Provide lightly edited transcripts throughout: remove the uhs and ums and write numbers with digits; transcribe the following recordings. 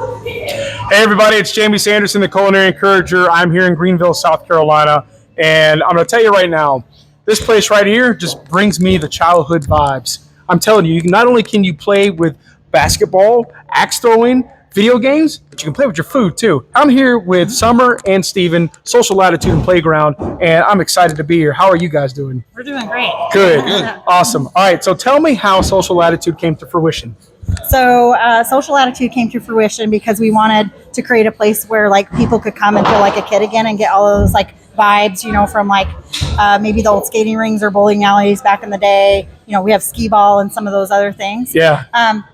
Hey everybody, it's Jamie Sanderson, the Culinary Encourager. I'm here in Greenville, South Carolina, and I'm going to tell you right now, this place right here just brings me the childhood vibes. I'm telling you, not only can you play with basketball, axe throwing, video games, but you can play with your food too. I'm here with Summer and Steven, Social Latitude Playground, and I'm excited to be here. How are you guys doing? We're doing great. Good. Awesome. All right, so tell me how Social Latitude came to fruition. So Social Latitude came to fruition because we wanted to create a place where like people could come and feel like a kid again and get all of those like vibes, you know, from like maybe the old skating rings or bowling alleys back in the day. You know, we have skee ball and some of those other things. Yeah.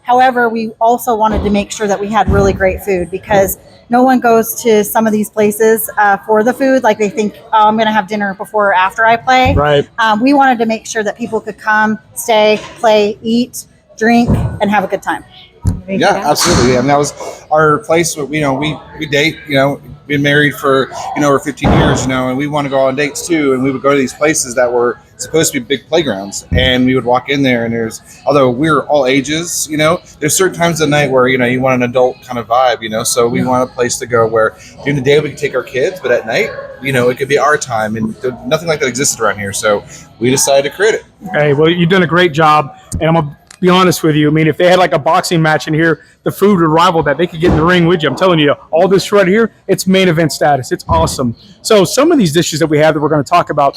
However, we also wanted to make sure that we had really great food because no one goes to some of these places for the food. Like they think, oh, I'm going to have dinner before or after I play. Right. We wanted to make sure that people could come, stay, play, eat, drink, and have a good time. Yeah, absolutely. And that was our place. We date, been married for, over 15 years, and we want to go on dates too. And we would go to these places that were supposed to be big playgrounds. And we would walk in there and although we're all ages, there's certain times of the night where, you want an adult kind of vibe, so we want a place to go where during the day we can take our kids, but at night, it could be our time. And nothing like that existed around here. So we decided to create it. Hey, well, you've done a great job. And I'm going to be honest with you. I mean, if they had like a boxing match in here, the food would rival that. They could get in the ring with you. I'm telling you, all this right here, it's main event status. It's awesome. So some of these dishes that we have that we're going to talk about,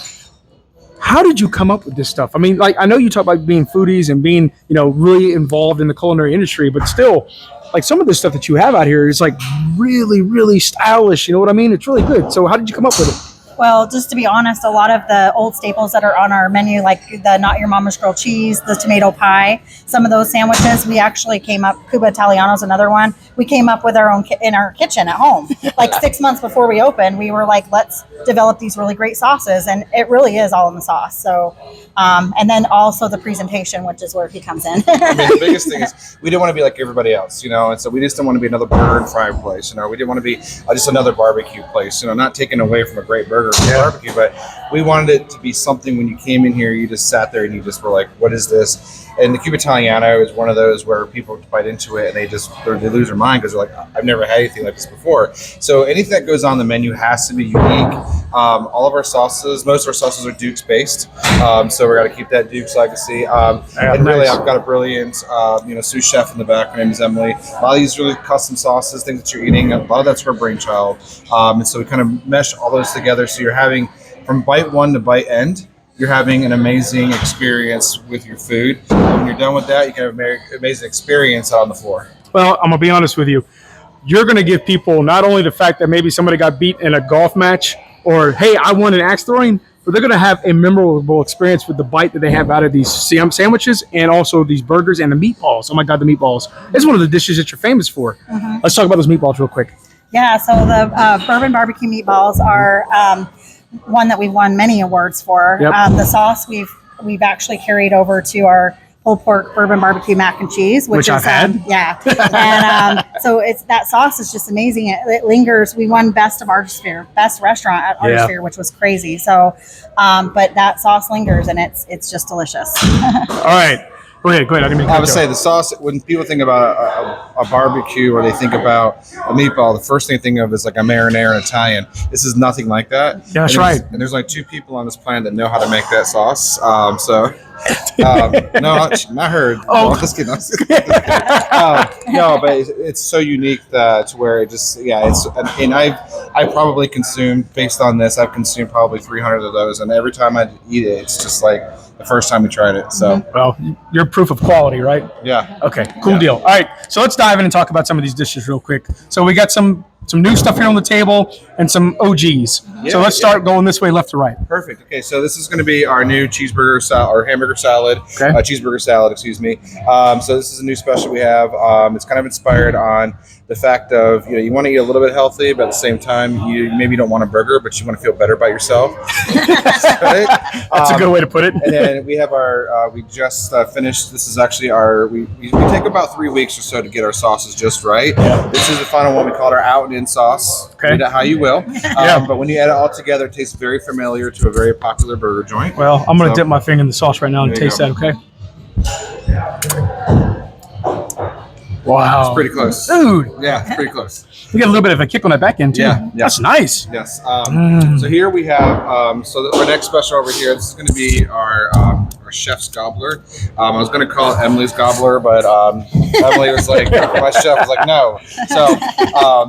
how did you come up with this stuff? I mean, like, I know you talk about being foodies and being, really involved in the culinary industry, but still, like some of the stuff that you have out here is like really, really stylish. You know what I mean? It's really good. So how did you come up with it? Well, just to be honest, a lot of the old staples that are on our menu, like the Not Your Mama's Grilled Cheese, the tomato pie, some of those sandwiches, we actually came up, Cuba Italiano's another one, we came up with our own in our kitchen at home. Like 6 months before we opened, we were like, let's develop these really great sauces. And it really is all in the sauce. So, and then also the presentation, which is where he comes in. I mean, the biggest thing is we didn't want to be like everybody else, and so we just didn't want to be another burger and fry place. We didn't want to be just another barbecue place, not taking away from a great burger and barbecue, but we wanted it to be something when you came in here, you just sat there and you just were like, what is this? And the Cuba Italiano is one of those where people bite into it and they lose their mind because they're like, I've never had anything like this before. So anything that goes on the menu has to be unique. All of our sauces, most of our sauces are Duke's based. So we're going to keep that Duke's legacy. And really, I've got a brilliant, sous chef in the back. Her name is Emily. A lot of these really custom sauces, things that you're eating, a lot of that's her brainchild. And so we kind of mesh all those together. So you're having from bite one to bite end, you're having an amazing experience with your food. And when you're done with that, you can have an amazing experience out on the floor. Well, I'm going to be honest with you. You're going to give people not only the fact that maybe somebody got beat in a golf match or, hey, I won an axe throwing, but they're going to have a memorable experience with the bite that they have out of these sandwiches and also these burgers and the meatballs. Oh, my God, the meatballs. It's one of the dishes that you're famous for. Mm-hmm. Let's talk about those meatballs real quick. Yeah, so the bourbon barbecue meatballs are one that we've won many awards for. Yep. The sauce we've actually carried over to our pulled pork bourbon barbecue mac and cheese, which is, I've had. Yeah. And so that sauce is just amazing. It lingers. We won best restaurant at Artisphere, which was crazy. So, but that sauce lingers and it's just delicious. All right. Go ahead. I would say the sauce, when people think about a barbecue or they think about a meatball, the first thing they think of is like a marinara and Italian. This is nothing like that. Yeah, that's right. And there's like 2 people on this planet that know how to make that sauce. No, not her. Oh, just kidding. No, but it's so unique to where it just, and I probably consumed, based on this, I've consumed probably 300 of those. And every time I eat it, it's just like the first time we tried it. So, well, you're proof of quality, right? Yeah. Okay, cool deal. All right, so let's dive in and talk about some of these dishes real quick. So we got some new stuff here on the table and some OGs. So let's start going this way, left to right. Perfect. Okay, so this is going to be our new cheeseburger salad or hamburger salad, cheeseburger salad, excuse me. So this is a new special we have. It's kind of inspired on the fact of, you want to eat a little bit healthy, but at the same time, you maybe don't want a burger, but you want to feel better about yourself. That's a good way to put it. And then we have we just finished, this is actually we take about 3 weeks or so to get our sauces just right. Yeah. This is the final one. We call it our out and in sauce. Okay. Eat it how you will. But when you add it all together, it tastes very familiar to a very popular burger joint. Well, I'm going to dip my finger in the sauce right now and taste that, okay? Wow. It's pretty close. Dude. Yeah, it's pretty close. You get a little bit of a kick on that back end, too. Yeah. That's nice. Yes. So here we have, our next special over here, this is going to be our chef's gobbler. I was going to call it Emily's gobbler, but Emily was like, my chef was like, no. So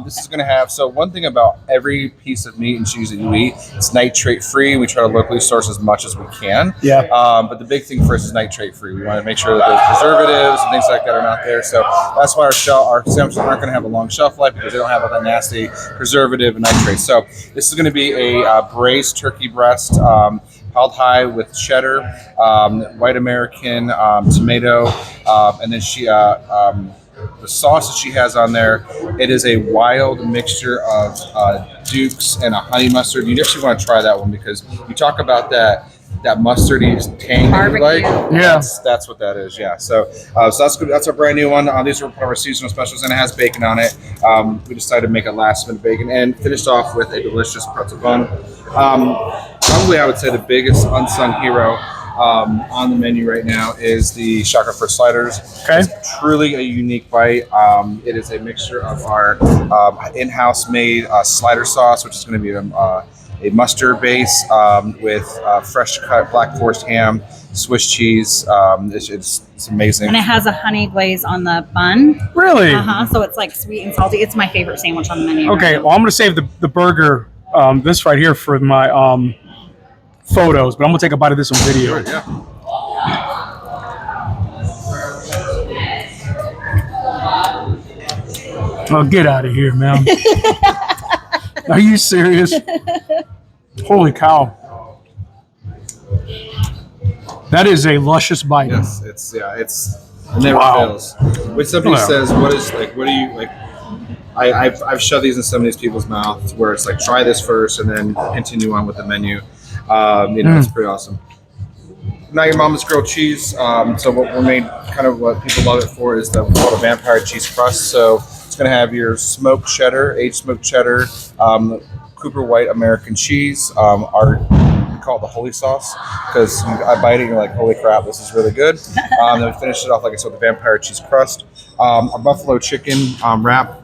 this is going to have, so one thing about every piece of meat and cheese that you eat, it's nitrate free. We try to locally source as much as we can. Yeah. But the big thing for us is nitrate free. We want to make sure that those preservatives and things like that are not there. So that's why our sandwiches aren't going to have a long shelf life, because they don't have all that nasty preservative and nitrate. So this is going to be a braised turkey breast, piled high with cheddar, white American, tomato, and then the sauce that she has on there, it is a wild mixture of Dukes and a honey mustard. You actually want to try that one, because you talk about that mustardy tang that you like. Yeah, that's what that is. Yeah. So that's good. That's our brand new one. These are one of our seasonal specials, and it has bacon on it. We decided to make it last minute bacon, and finished off with a delicious pretzel bun. Probably, I would say the biggest unsung hero on the menu right now is the chocolate first sliders. Okay. It's truly a unique bite. It is a mixture of our in-house made slider sauce, which is going to be a mustard base with fresh cut Black Forest ham, Swiss cheese. It's amazing. And it has a honey glaze on the bun. Really? So it's like sweet and salty. It's my favorite sandwich on the menu. Okay, well, I'm going to save the burger, this right here, for my photos, but I'm going to take a bite of this on video. Sure, yeah. Oh, get out of here, man. Are you serious? Holy cow. That is a luscious bite. Yes, it's it never fails. When somebody says, what do you like? I've shoved these in some of these people's mouths where it's like, try this first and then continue on with the menu. It's pretty awesome. Now your mama's grilled cheese. So what we made, kind of what people love it for, is the vampire cheese crust. So it's going to have your smoked cheddar, aged smoked cheddar, Cooper white American cheese. We call it the holy sauce, because I bite it and you're like, holy crap, this is really good. Then we finished it off, like I said, with the vampire cheese crust. Our buffalo chicken wrap.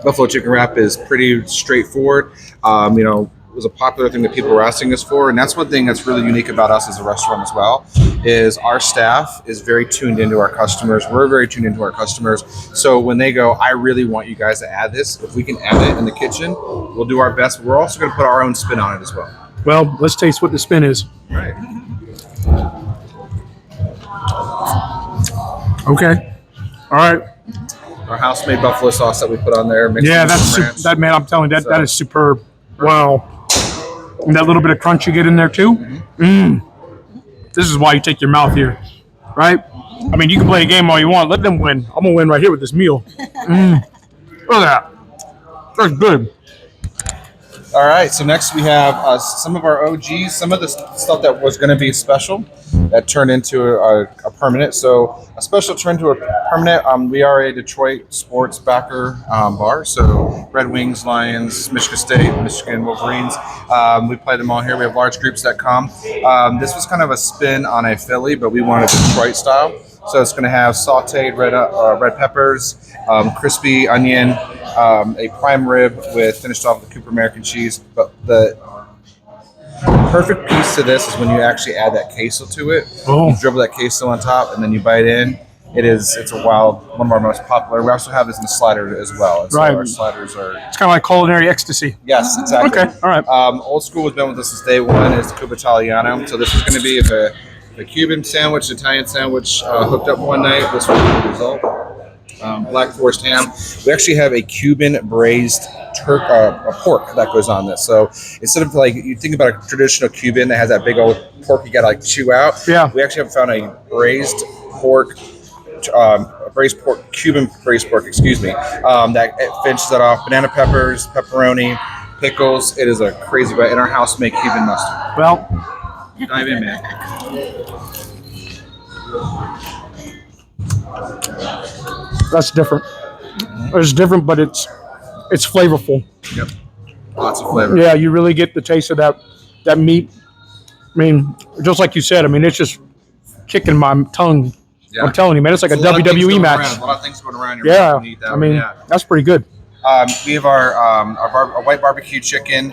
Buffalo chicken wrap is pretty straightforward. It was a popular thing that people were asking us for, and that's one thing that's really unique about us as a restaurant as well, is our staff is very tuned into our customers. We're very tuned into our customers. So when they go, I really want you guys to add this, if we can add it in the kitchen, we'll do our best. We're also going to put our own spin on it as well. Well, let's taste what the spin is. Right. Okay. All right. Our house-made buffalo sauce that we put on there. Yeah, that man, I'm telling you, that is superb. Wow. And that little bit of crunch you get in there too. This is why you take your mouth here, right? I mean, you can play a game all you want. Let them win. I'm gonna win right here with this meal. Look at that. That's good. All right, so next we have some of our OGs, some of the stuff that was going to be special that turned into a permanent. So a special turned to a permanent. We are a Detroit sports backer bar. So Red Wings, Lions, Michigan State, Michigan Wolverines. We play them all here. We have large groups that come. This was kind of a spin on a Philly, but we wanted Detroit style. So it's going to have sauteed red peppers, crispy onion, a prime rib finished off with Cooper American cheese. But the perfect piece to this is when you actually add that queso to it. Oh. You dribble that queso on top, and then you bite in. It's a one of our most popular. We also have this in the slider as well. And so right. Our sliders are. It's kind of like culinary ecstasy. Yes, exactly. Okay. All right. Old School has been with us since day one. Is the Cuba Italiano. So this is going to be a Cuban sandwich, Italian sandwich, hooked up one night. This was the result. Black Forest ham. We actually have a Cuban braised pork that goes on this. So instead of like you think about a traditional Cuban that has that big old pork you gotta like chew out. Yeah. We actually have found a braised pork, Cuban braised pork. Excuse me. That it finishes that off. Banana peppers, pepperoni, pickles. It is a crazy bite. In our house, make Cuban mustard. Well. Dive in, man. That's different. It's different, but it's flavorful. Yep. Lots of flavor. Yeah, you really get the taste of that meat. I mean, just like you said, I mean, it's just kicking my tongue Yeah. I'm telling you, man, it's like a There's lot of things WWE going match. around, a lot of things going around. You're Yeah, right, you need that I one, mean, yeah. that's pretty good. We have our white barbecue chicken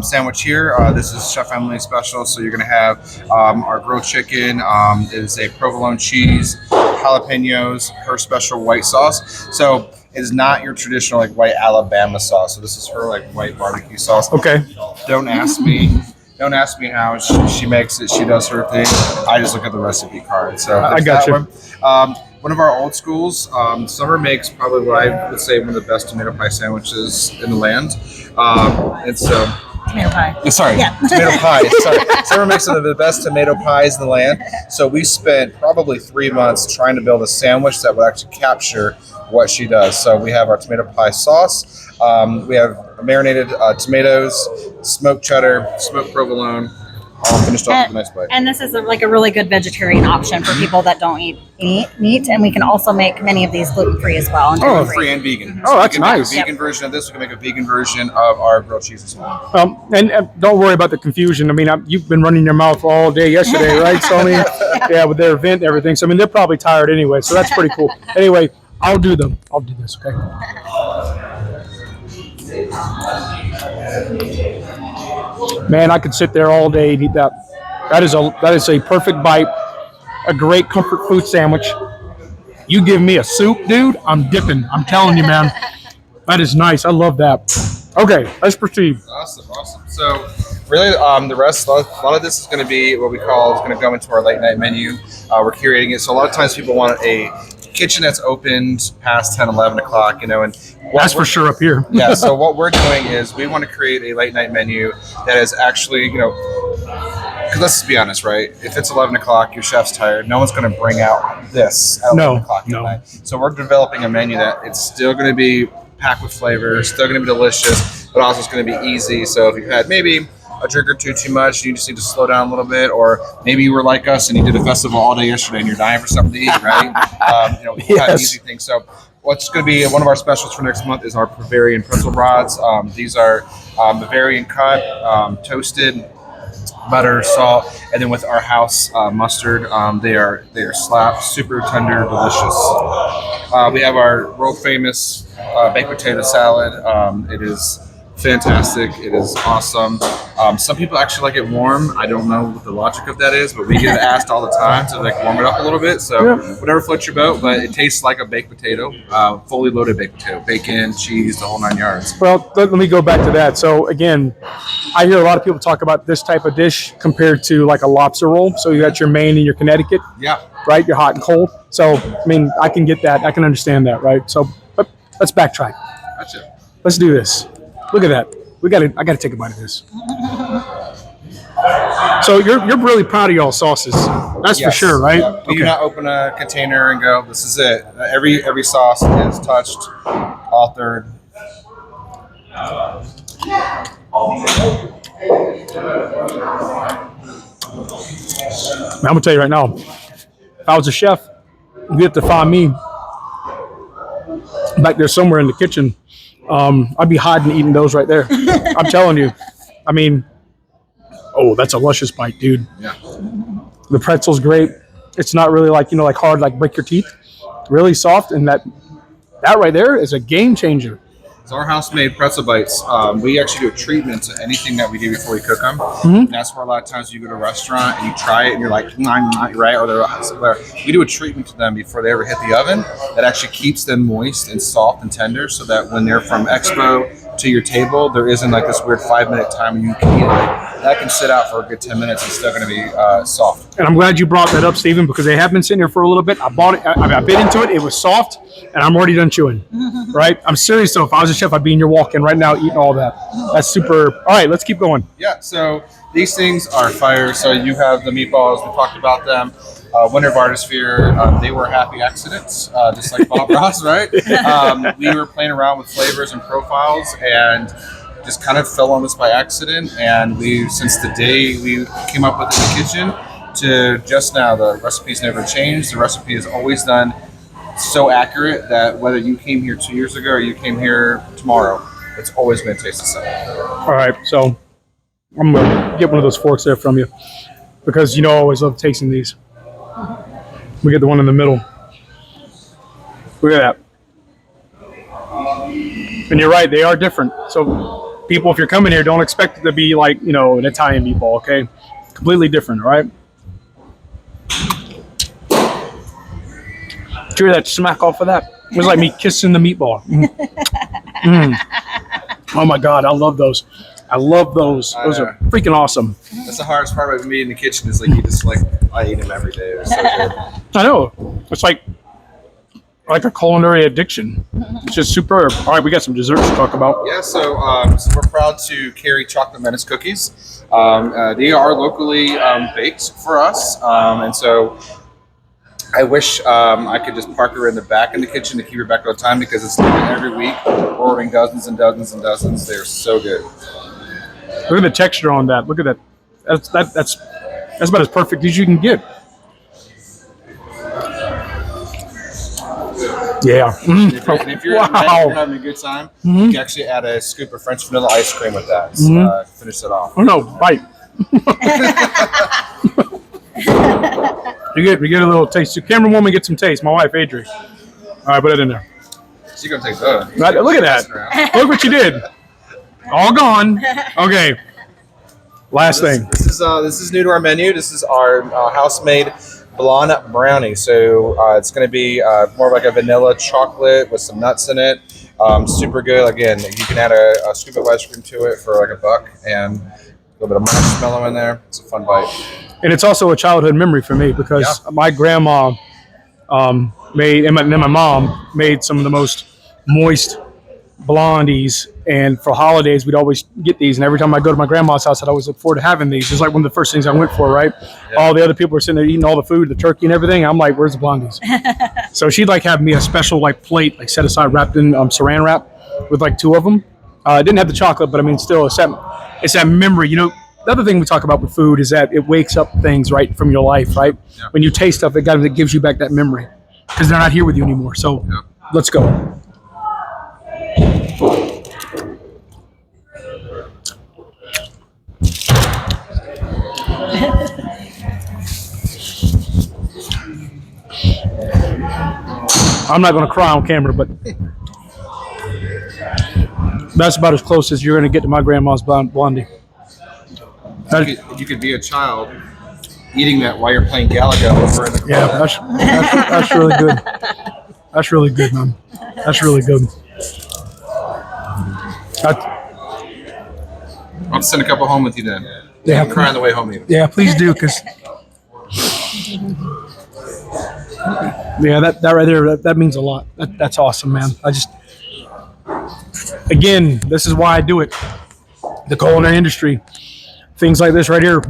sandwich here. This is Chef Emily's special. So you're going to have our grilled chicken. It is a provolone cheese, jalapenos, her special white sauce. So it is not your traditional like white Alabama sauce. So this is her like white barbecue sauce. Okay. Don't ask me. Don't ask me how she makes it. She does her thing. I just look at the recipe card. So I there's got that you. one. One of our old schools, Summer makes probably what I would say one of the best tomato pie sandwiches in the land. And so, Tomato pie. sorry, Yeah. tomato pie. Sorry, Summer makes one of the best tomato pies in the land. So we spent probably 3 months trying to build a sandwich that would actually capture what she does. So we have our tomato pie sauce. We have marinated tomatoes, smoked cheddar, smoked provolone, all finished off with a nice bite. And this is like a really good vegetarian option for people that don't eat meat. And we can also make many of these gluten-free as well. And Oh, Free and vegan. Oh, that's we can nice. Make a vegan version of this. We can make a vegan version of our grilled cheese as well. And don't worry about the confusion. I mean, you've been running your mouth all day yesterday, right? So I mean, yeah, with their event and everything. So I mean, they're probably tired anyway. So that's pretty cool. Anyway, I'll do this, okay? Man, I could sit there all day and eat that. That is a perfect bite, a great comfort food sandwich. You give me a soup, dude, I'm dipping. I'm telling you, man. That is nice. I love that. Okay, let's proceed. Awesome. So really, the rest, a lot of this is going to be what we call is going to go into our late night menu. We're curating it. So a lot of times people want a kitchen that's opened past 10, 11 o'clock, and That's for sure up here. yeah. So what we're doing is we want to create a late night menu that is actually, because let's just be honest, right? If it's 11 o'clock, your chef's tired. No one's going to bring out this at 11 o'clock at night. So we're developing a menu that it's still going to be packed with flavor, still going to be delicious, but also it's going to be easy. So if you've had maybe a drink or two too much, you just need to slow down a little bit, or maybe you were like us and you did a festival all day yesterday and you're dying for something to eat, right? Kind of easy thing. So what's going to be one of our specials for next month is our Bavarian pretzel rods. These are Bavarian cut, toasted, butter, salt, and then with our house mustard. They are slapped, super tender, delicious. We have our world famous baked potato salad. It is fantastic. It is awesome. Some people actually like it warm. I don't know what the logic of that is, but we get asked all the time to warm it up a little bit. So whatever floats your boat, but it tastes like a baked potato, fully loaded baked potato, bacon, cheese, the whole 9 yards. Well, let me go back to that. So again, I hear a lot of people talk about this type of dish compared to like a lobster roll. So you got your Maine and your Connecticut, Yeah. right? You're hot and cold. So I mean, I can get that. I can understand that, right? So, but let's backtrack. Gotcha. Let's do this. Look at that. I gotta take a bite of this. So you're really proud of y'all sauces. That's for sure, right? Yeah. We do not open a container and go, this is it. Every sauce is touched, authored. I'm gonna tell you right now, if I was a chef, you have to find me back there somewhere in the kitchen. I'd be hiding eating those right there. I'm telling you. I mean, oh, that's a luscious bite, dude. Yeah. The pretzel's great. It's not really like hard, like break your teeth. Really soft, and that right there is a game changer. So our house-made pretzel bites, we actually do a treatment to anything that we do before we cook them. Mm-hmm. And that's where a lot of times you go to a restaurant and you try it and you're like, right? Or we do a treatment to them before they ever hit the oven that actually keeps them moist and soft and tender, so that when they're from expo to your table, there isn't like this weird 5-minute time when you can eat it. That can sit out for a good 10 minutes and still going to be soft. And I'm glad you brought that up, Stephen, because they have been sitting here for a little bit. I bought it. I bit into it. It was soft, and I'm already done chewing. Right? I'm serious, though. If I was a chef, I'd be in your walk-in right now eating all that. That's super. All right, let's keep going. Yeah, so these things are fire. So you have the meatballs. We talked about them. Winter of Artisphere, they were happy accidents, just like Bob Ross, right? We were playing around with flavors and profiles and just kind of fell on this by accident. And since the day we came up with it in the kitchen to just now, the recipe's never changed. The recipe is always done so accurate that whether you came here 2 years ago or you came here tomorrow, it's always going to taste the same. All right, so I'm going to get one of those forks there from you because I always love tasting these. We get the one in the middle. Look at that. And you're right, they are different. So people, if you're coming here, don't expect it to be like, you know, an Italian meatball, okay? Completely different, all right? Did you hear that smack off of that? It was like me kissing the meatball. Oh my God, I love those. I love those. Those are freaking awesome. That's the hardest part about me in the kitchen is like you just like I eat them every day. They're so good. I know. It's like a culinary addiction. It's just superb. All right, we got some desserts to talk about. Yeah, so we're proud to carry Chocolate Menace cookies. They are locally baked for us, and so I wish I could just park her in the back in the kitchen to keep her back all the time because it's every week we're ordering dozens and dozens and dozens. They're so good. Look at the texture on that. Look at that. That's about as perfect as you can get. Yeah. And if you're having a good time, you can actually add a scoop of French vanilla ice cream with that. Finish it off. Oh no, bite. We get a little taste. The camera woman gets some taste. My wife, Adri. All right, put it in there. She's gonna take that. Right, look at that. Look what you did. All gone. Okay. Last thing. This is new to our menu. This is our house-made blonde brownie. So it's going to be more like a vanilla chocolate with some nuts in it. Super good. Again, you can add a scoop of ice cream to it for like $1 and a little bit of marshmallow in there. It's a fun bite. And it's also a childhood memory for me because my grandma made, and my mom made some of the most moist blondies, and for holidays we'd always get these, and every time I go to my grandma's house I'd always look forward to having these. It's like one of the first things I went for, right? All the other people were sitting there eating all the food, the turkey and everything. I'm like, where's the blondies? So she'd like have me a special like plate like set aside wrapped in saran wrap with like 2 of them. It didn't have the chocolate, but I mean still it's that memory. You know, the other thing we talk about with food is that it wakes up things right from your life, right? When you taste stuff, it gives you back that memory because they're not here with you anymore. So let's go. I'm not going to cry on camera, but that's about as close as you're going to get to my grandma's blondie. You could be a child eating that while you're playing Galaga over in the corner. Yeah, that's really good. That's really good, man. That's really good. I'll send a couple home with you then. Yeah, I'm crying the way home. Yeah, please do, because that right there, that means a lot. That's awesome, man. Again, this is why I do it. The culinary industry, things like this right here,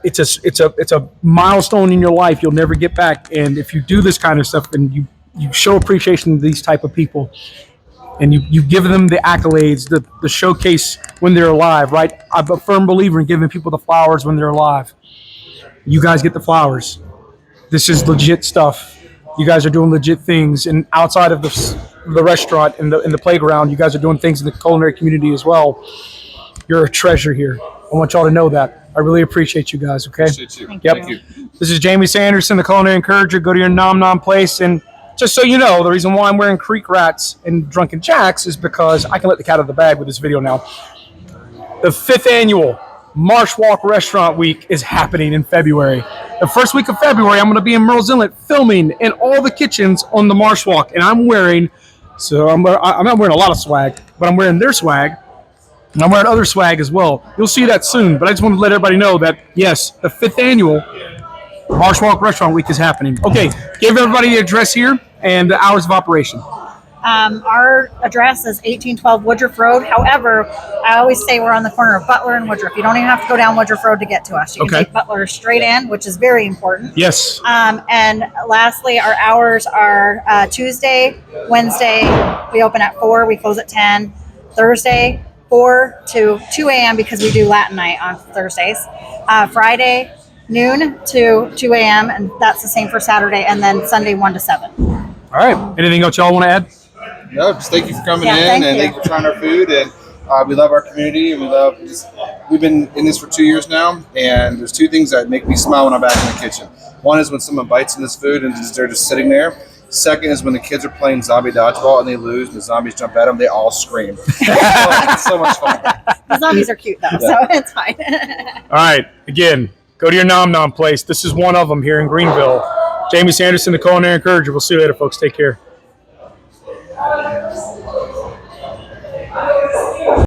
it's a milestone in your life you'll never get back. And if you do this kind of stuff and you show appreciation to these type of people, and you give them the accolades, the showcase when they're alive, right? I'm a firm believer in giving people the flowers when they're alive. You guys get the flowers. This is legit stuff. You guys are doing legit things, and outside of the restaurant and the playground, you guys are doing things in the culinary community as well. You're a treasure here. I want y'all to know that. I really appreciate you guys, okay? Appreciate you. Yep. Thank you. This is Jamie Sanderson, the Culinary Encourager. Go to your Nom Nom place, and just so you know, the reason why I'm wearing Creek Ratz and Drunken Jacks is because I can let the cat out of the bag with this video now. The 5th annual Marsh Walk Restaurant Week is happening in February. The first week of February, I'm going to be in Murrells Inlet filming in all the kitchens on the Marsh Walk, and I'm not wearing a lot of swag, but I'm wearing their swag, and I'm wearing other swag as well. You'll see that soon, but I just want to let everybody know that, yes, the 5th annual Marsh Walk Restaurant Week is happening. Okay, give everybody the address here and the hours of operation. Our address is 1812 Woodruff Road. However, I always say we're on the corner of Butler and Woodruff. You don't even have to go down Woodruff Road to get to us. You can take Butler straight in, which is very important. Yes. And lastly, our hours are Tuesday, Wednesday, we open at 4, we close at 10. Thursday, 4 to 2 a.m. because we do Latin night on Thursdays. Friday, noon to 2 a.m. and that's the same for Saturday, and then Sunday 1 to 7. All right. Anything else y'all want to add? No, just thank you for coming in, thank and you. thank you for trying our food. And we love our community, and we've been in this for 2 years now. And there's 2 things that make me smile when I'm back in the kitchen: One is when someone bites in this food and they're just sitting there. Second is when the kids are playing zombie dodgeball and they lose and the zombies jump at them, they all scream. It's so much fun. The zombies are cute though, so it's fine. All right, again, go to your Nom Nom place. This is one of them here in Greenville. Jamie Sanderson, the Culinary Encourager. We'll see you later, folks. Take care.